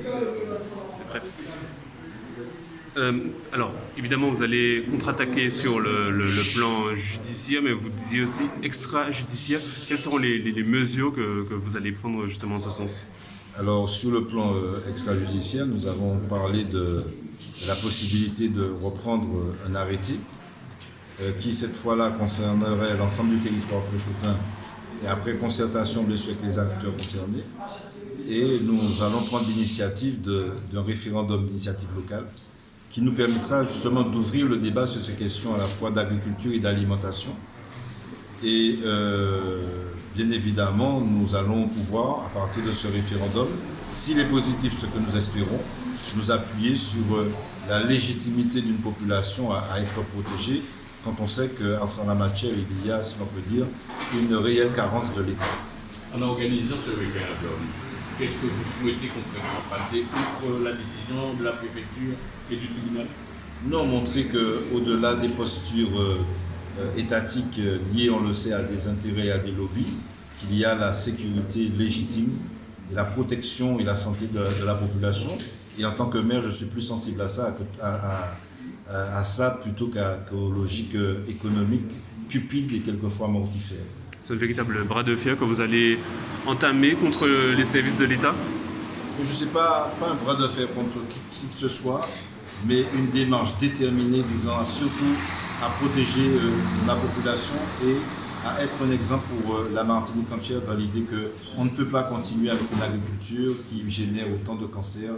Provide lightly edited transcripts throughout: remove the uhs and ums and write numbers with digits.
C'est prêt. Alors, évidemment, vous allez contre-attaquer sur le plan judiciaire, mais vous disiez aussi extrajudiciaire. Quelles seront les mesures que vous allez prendre justement en ce sens? Alors, sur le plan extrajudiciaire, nous avons parlé de la possibilité de reprendre un arrêté qui, cette fois-là, concernerait l'ensemble du territoire fléchoutain et après concertation, bien sûr, avec les acteurs concernés. Et nous allons prendre l'initiative d'un référendum d'initiative locale qui nous permettra justement d'ouvrir le débat sur ces questions à la fois d'agriculture et d'alimentation. Et bien évidemment, nous allons pouvoir, à partir de ce référendum, s'il est positif, ce que nous espérons, nous appuyer sur la légitimité d'une population à être protégée, quand on sait qu'en la matière, il y a, si l'on peut dire, une réelle carence de l'État. En organisant ce référendum, qu'est-ce que vous souhaitez concrètement passer outre la décision de la préfecture et du tribunal? Non, montrer qu'au-delà des postures étatiques liées, on le sait, à des intérêts et à des lobbies, qu'il y a la sécurité légitime, et la protection et la santé de la population. Et en tant que maire, je suis plus sensible à ça, à cela plutôt qu'aux logiques économiques cupides et quelquefois mortifères. C'est un véritable bras de fer que vous allez entamer contre les services de l'État? Je ne sais pas un bras de fer contre qui que ce soit, mais une démarche déterminée visant surtout à protéger la population et à être un exemple pour la Martinique entière dans l'idée qu'on ne peut pas continuer avec une agriculture qui génère autant de cancers,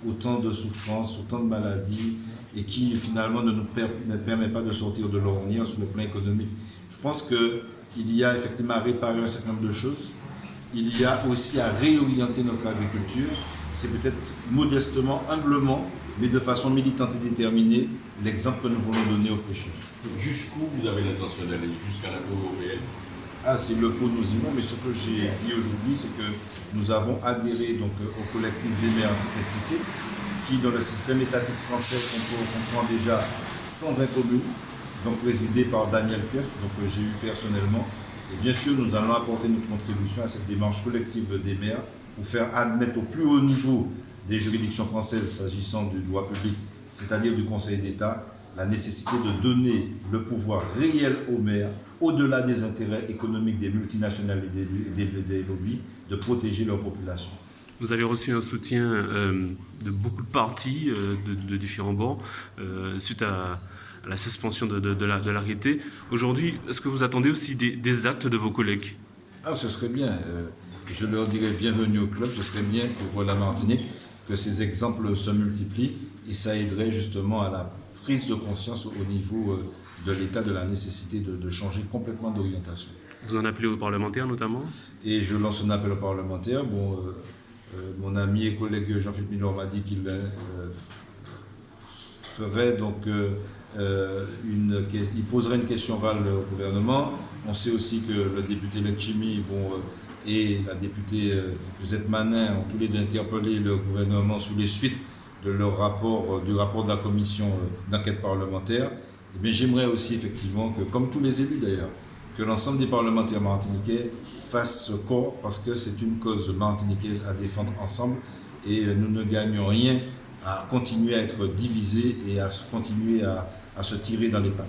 autant de souffrances, autant de maladies et qui finalement ne permet pas de sortir de l'ornière sur le plan économique. Je pense qu'il y a effectivement à réparer un certain nombre de choses. Il y a aussi à réorienter notre agriculture. C'est peut-être modestement, humblement, mais de façon militante et déterminée, l'exemple que nous voulons donner aux pêcheurs. Jusqu'où vous avez l'intention d'aller? Jusqu'à la Cour européenne? S'il le faut, nous y allons, mais ce que j'ai dit aujourd'hui, c'est que nous avons adhéré donc, au collectif des maires antipesticides, qui, dans le système étatique français, comprend déjà 120 communes, donc présidées par Daniel Keff, donc j'ai eu personnellement. Et bien sûr, nous allons apporter notre contribution à cette démarche collective des maires pour faire admettre au plus haut niveau des juridictions françaises s'agissant du droit public, c'est-à-dire du Conseil d'État, la nécessité de donner le pouvoir réel aux maires, au-delà des intérêts économiques des multinationales et des lobbies, de protéger leur population. Vous avez reçu un soutien de beaucoup de partis, de différents bords, suite à la suspension de l'arrêté. Aujourd'hui, est-ce que vous attendez aussi des actes de vos collègues? Ce serait bien. Je leur dirais bienvenue au club. Ce serait bien pour la Martinique que ces exemples se multiplient et ça aiderait justement à la prise de conscience au niveau de l'État de la nécessité de changer complètement d'orientation. Vous en appelez aux parlementaires notamment? Et je lance un appel aux parlementaires. Mon ami et collègue Jean-Philippe Milor m'a dit qu'il ferait donc il poserait une question orale au gouvernement. On sait aussi que le député Letchimi et la députée Josette Manin ont tous les deux interpellé le gouvernement sur les suites de du rapport de la commission d'enquête parlementaire. Mais j'aimerais aussi effectivement que, comme tous les élus d'ailleurs, que l'ensemble des parlementaires martiniquais fassent ce corps parce que c'est une cause martiniquaise à défendre ensemble et nous ne gagnons rien à continuer à être divisés et à continuer à se tirer dans les pattes.